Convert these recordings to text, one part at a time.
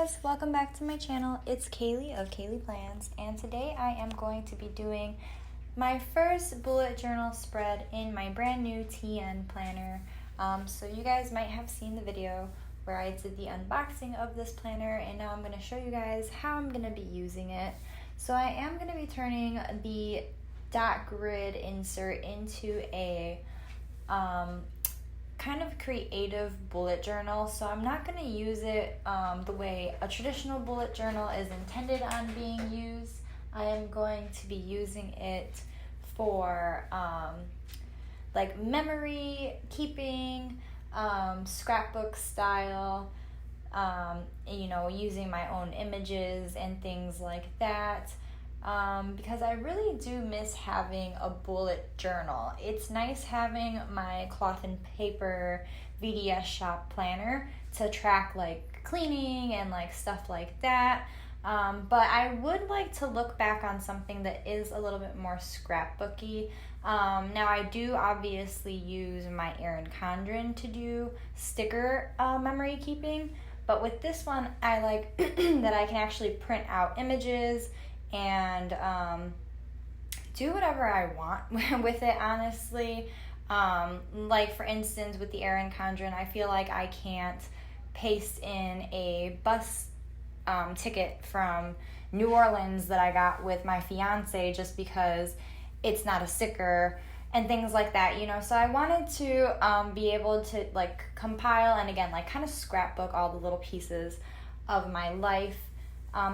guys, welcome back to my channel. It's Kaylee of Kaylee Plans, and today I am going to be doing my first bullet journal spread in my brand new TN planner. So you guys might have seen the video where I did the unboxing of this planner, and now I'm going to show you guys how I'm going to be using it. So I am going to be turning the dot grid insert into a kind of creative bullet journal. So I'm not going to use it the way a traditional bullet journal is intended on being used. I am going to be using it for like memory keeping, scrapbook style, using my own images and things like that. Because I really do miss having a bullet journal. It's nice having my cloth and paper VDS shop planner to track like cleaning and like stuff like that. But I would like to look back on something that is a little bit more scrapbooky. Now I do obviously use my Erin Condren to do sticker memory keeping, but with this one I like that I can actually print out images and do whatever I want with it, honestly. Like for instance with the Erin Condren, I feel like I can't paste in a bus ticket from New Orleans that I got with my fiance just because it's not a sticker and things like that, so I wanted to be able to like compile and again like kind of scrapbook all the little pieces of my life.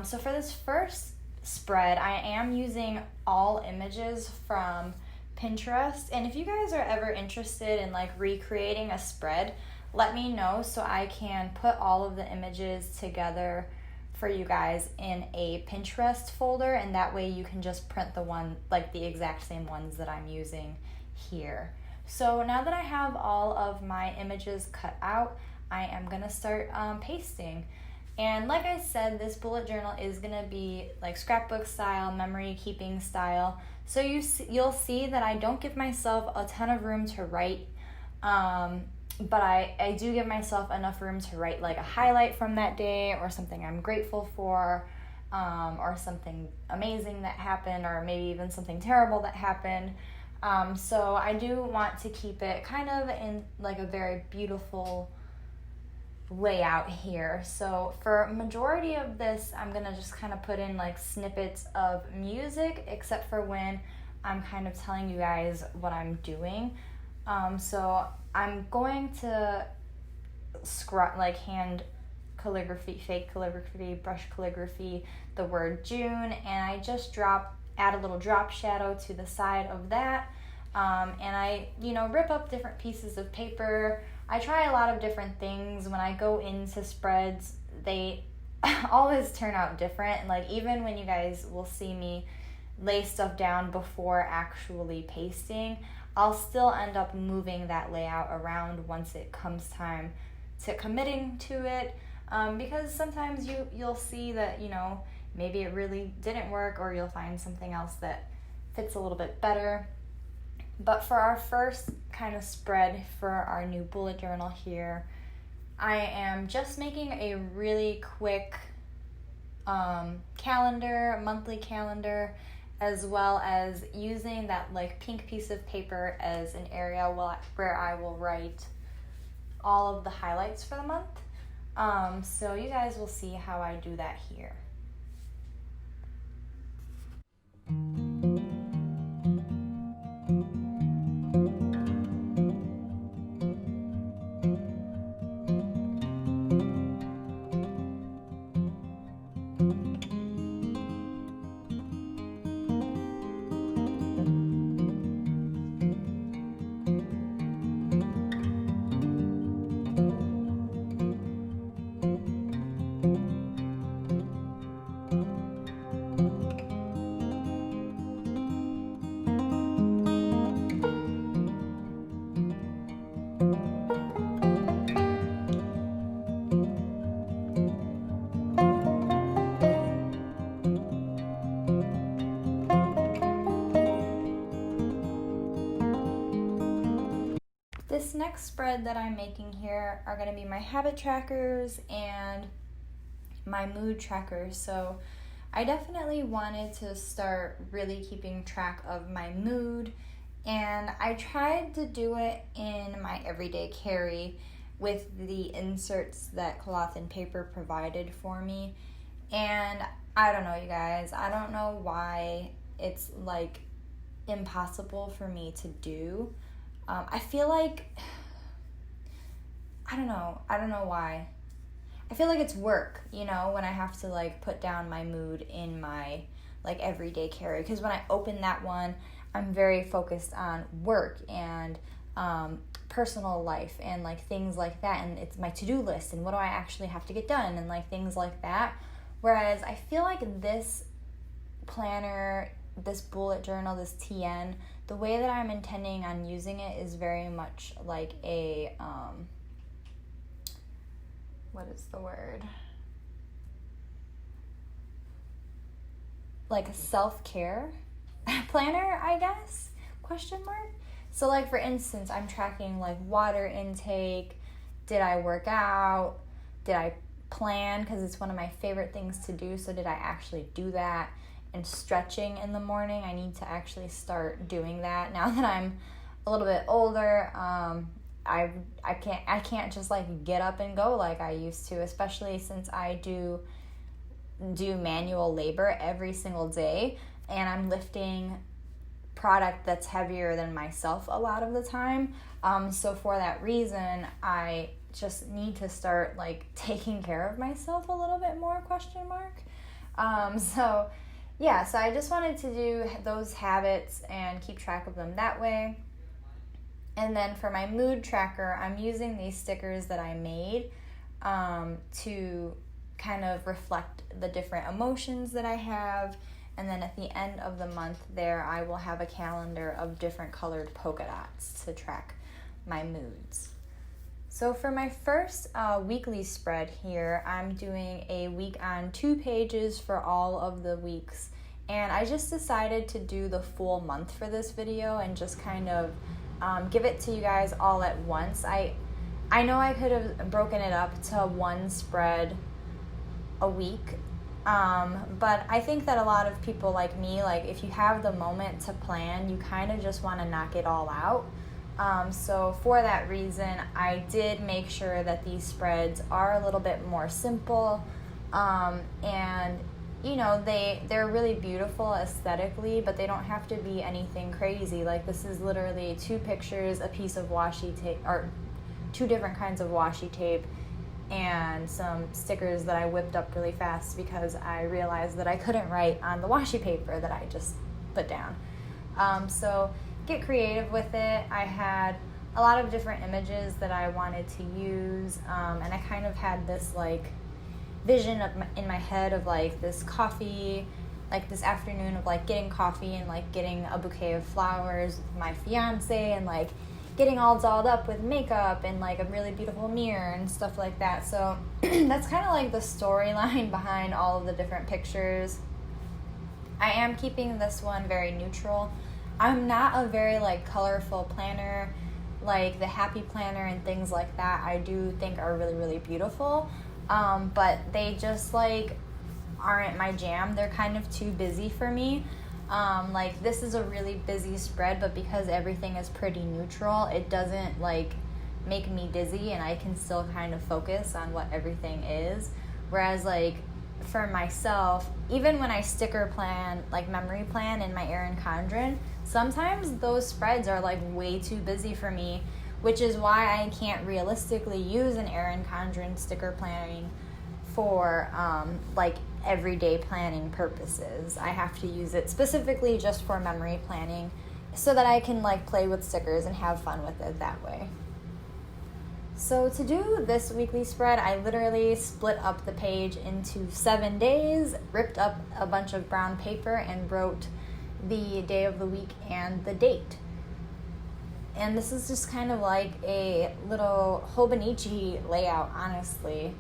So for this first spread, I am using all images from Pinterest, and if you guys are ever interested in like recreating a spread, let me know so I can put all of the images together for you guys in a Pinterest folder, and that way you can just print the exact same ones that I'm using here. So now that I have all of my images cut out, I am gonna start pasting. And like I said, this bullet journal is gonna be like scrapbook style, memory keeping style. So you'll see that I don't give myself a ton of room to write, but I do give myself enough room to write like a highlight from that day or something I'm grateful for, or something amazing that happened, or maybe even something terrible that happened. So I do want to keep it kind of in like a very beautiful layout here. So for majority of this, I'm gonna just kind of put in like snippets of music, except for when I'm kind of telling you guys what I'm doing. So I'm going to hand calligraphy, fake calligraphy, brush calligraphy, the word June, and I just add a little drop shadow to the side of that. And I, rip up different pieces of paper. I try a lot of different things. When I go into spreads, they always turn out different. Like even when you guys will see me lay stuff down before actually pasting, I'll still end up moving that layout around once it comes time to committing to it. Because sometimes you'll see that, maybe it really didn't work, or you'll find something else that fits a little bit better. But for our first kind of spread for our new bullet journal here, I am just making a really quick calendar, monthly calendar, as well as using that like pink piece of paper as an area where I will write all of the highlights for the month. So you guys will see how I do that here. This next spread that I'm making here are going to be my habit trackers and my mood tracker. So I definitely wanted to start really keeping track of my mood, and I tried to do it in my everyday carry with the inserts that Cloth and Paper provided for me. And I don't know, you guys, I don't know why it's like impossible for me to do. I feel like, I don't know why. I feel like it's work, you know, when I have to like put down my mood in my like everyday carry. Because when I open that one, I'm very focused on work and personal life and like things like that. And it's my to-do list and what do I actually have to get done and like things like that. Whereas I feel like this planner, this bullet journal, this TN, the way that I'm intending on using it is very much like a, what is the word? Like a self-care planner, I guess, question mark. So like for instance, I'm tracking like water intake, did I work out, did I plan, because it's one of my favorite things to do, so did I actually do that? And stretching in the morning, I need to actually start doing that now that I'm a little bit older. I can't just like get up and go like I used to, especially since I do manual labor every single day and I'm lifting product that's heavier than myself a lot of the time. So for that reason, I just need to start like taking care of myself a little bit more, question mark. So I just wanted to do those habits and keep track of them that way. And then for my mood tracker, I'm using these stickers that I made to kind of reflect the different emotions that I have. And then at the end of the month there, I will have a calendar of different colored polka dots to track my moods. So for my first weekly spread here, I'm doing a week on 2 pages for all of the weeks. And I just decided to do the full month for this video and just kind of give it to you guys all at once. I know I could have broken it up to one spread a week, but I think that a lot of people like me, like if you have the moment to plan, you kind of just want to knock it all out. So for that reason, I did make sure that these spreads are a little bit more simple, and you know, they're really beautiful aesthetically, but they don't have to be anything crazy. Like this is literally 2 pictures, a piece of washi tape, or 2 different kinds of washi tape, and some stickers that I whipped up really fast because I realized that I couldn't write on the washi paper that I just put down. So get creative with it. I had a lot of different images that I wanted to use, and I kind of had this like vision in my head of like this coffee, like this afternoon of like getting coffee and like getting a bouquet of flowers with my fiance and like getting all dolled up with makeup and like a really beautiful mirror and stuff like that. So that's kind of like the storyline behind all of the different pictures. I am keeping this one very neutral. I'm not a very like colorful planner, like the happy planner and things like that I do think are really, really beautiful. But they just like aren't my jam. They're kind of too busy for me. Like this is a really busy spread, but because everything is pretty neutral, it doesn't like make me dizzy and I can still kind of focus on what everything is. Whereas like for myself, even when I sticker plan, like memory plan in my Erin Condren, sometimes those spreads are like way too busy for me, which is why I can't realistically use an Erin Condren sticker planning for like everyday planning purposes. I have to use it specifically just for memory planning so that I can like play with stickers and have fun with it that way. So to do this weekly spread, I literally split up the page into 7 days, ripped up a bunch of brown paper and wrote the day of the week and the date. And this is just kind of like a little Hobonichi layout, honestly.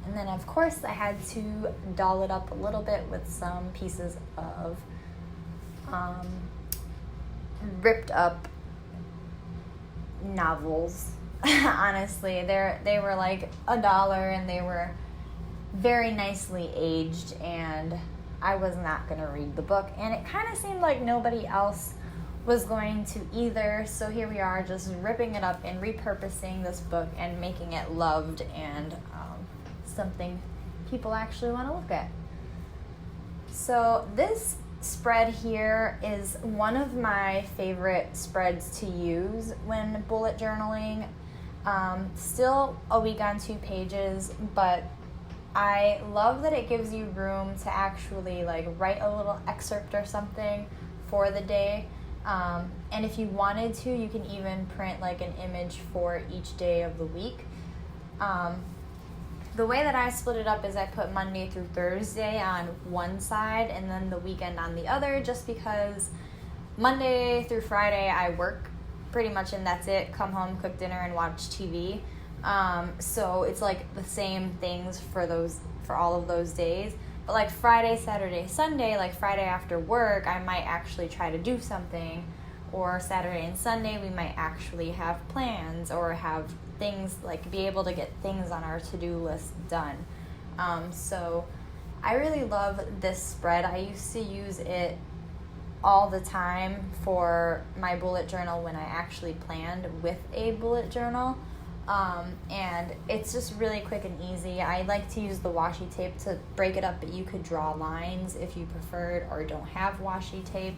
And then, of course, I had to doll it up a little bit with some pieces of ripped up novels honestly. They were like $1 and they were very nicely aged, and I was not going to read the book, and it kind of seemed like nobody else was going to either, so here we are just ripping it up and repurposing this book and making it loved and something people actually want to look at. So this spread here is one of my favorite spreads to use when bullet journaling. Still a week on 2 pages, but I love that it gives you room to actually like write a little excerpt or something for the day. And if you wanted to, you can even print like an image for each day of the week. The way that I split it up is I put Monday through Thursday on one side and then the weekend on the other, just because Monday through Friday I work pretty much and that's it. Come home, cook dinner, and watch TV. So it's like the same things for all of those days. But like Friday, Saturday, Sunday, like Friday after work, I might actually try to do something. Or Saturday and Sunday, we might actually have plans or have things, like be able to get things on our to-do list done. So I really love this spread. I used to use it all the time for my bullet journal when I actually planned with a bullet journal. And it's just really quick and easy. I like to use the washi tape to break it up, but you could draw lines if you preferred or don't have washi tape.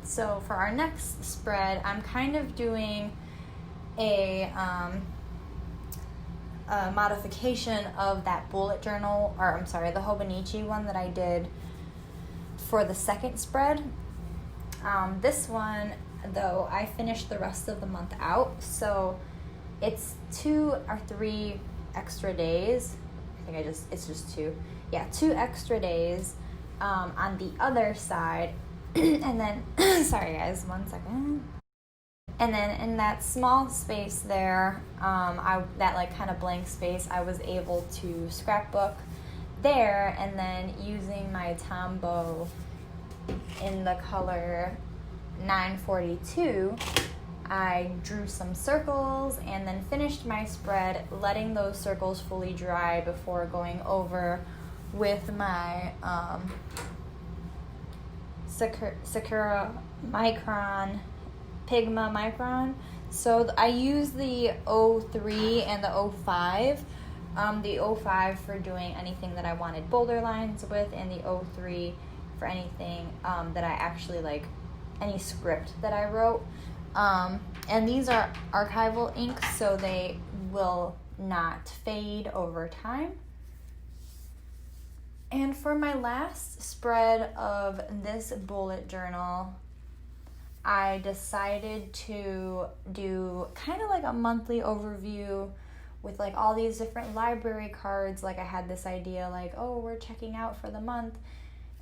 So for our next spread, I'm kind of doing a modification of that bullet journal, or I'm sorry, the Hobonichi one that I did for the second spread. This one, though, I finished the rest of the month out, so it's 2 or 3 extra days. I think it's just 2. Yeah, 2 extra days on the other side. And then, sorry guys, 1 second. And then in that small space there, that like kind of blank space, I was able to scrapbook there, and then using my Tombow in the color 942, I drew some circles and then finished my spread, letting those circles fully dry before going over with my Sakura Micron, Pigma Micron. So I use the 03 and the 05. The 05 for doing anything that I wanted boulder lines with, and the 03 for anything that I actually like, any script that I wrote. And these are archival inks, so they will not fade over time. And for my last spread of this bullet journal, I decided to do kind of like a monthly overview with like all these different library cards. Like I had this idea like, oh, we're checking out for the month,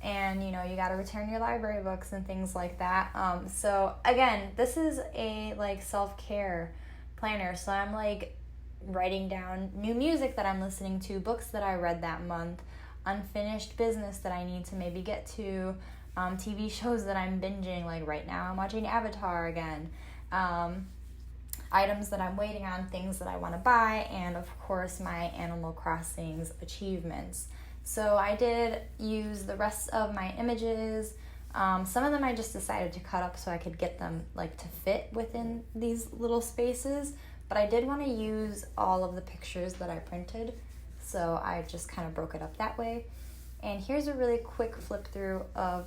and you know, you got to return your library books and things like that. So again, this is a like self-care planner. So I'm like writing down new music that I'm listening to, books that I read that month, unfinished business that I need to maybe get to, TV shows that I'm binging, like right now I'm watching Avatar again, items that I'm waiting on, things that I want to buy, and of course my Animal Crossing's achievements. So I did use the rest of my images. Some of them I just decided to cut up so I could get them like to fit within these little spaces, but I did want to use all of the pictures that I printed. So I just kind of broke it up that way. And here's a really quick flip through of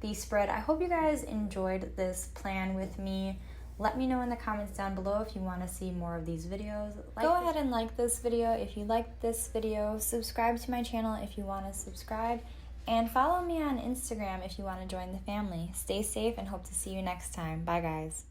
the spread. I hope you guys enjoyed this plan with me. Let me know in the comments down below if you want to see more of these videos. Go ahead and like this video if you liked this video. Subscribe to my channel if you want to subscribe. And follow me on Instagram if you want to join the family. Stay safe and hope to see you next time. Bye guys.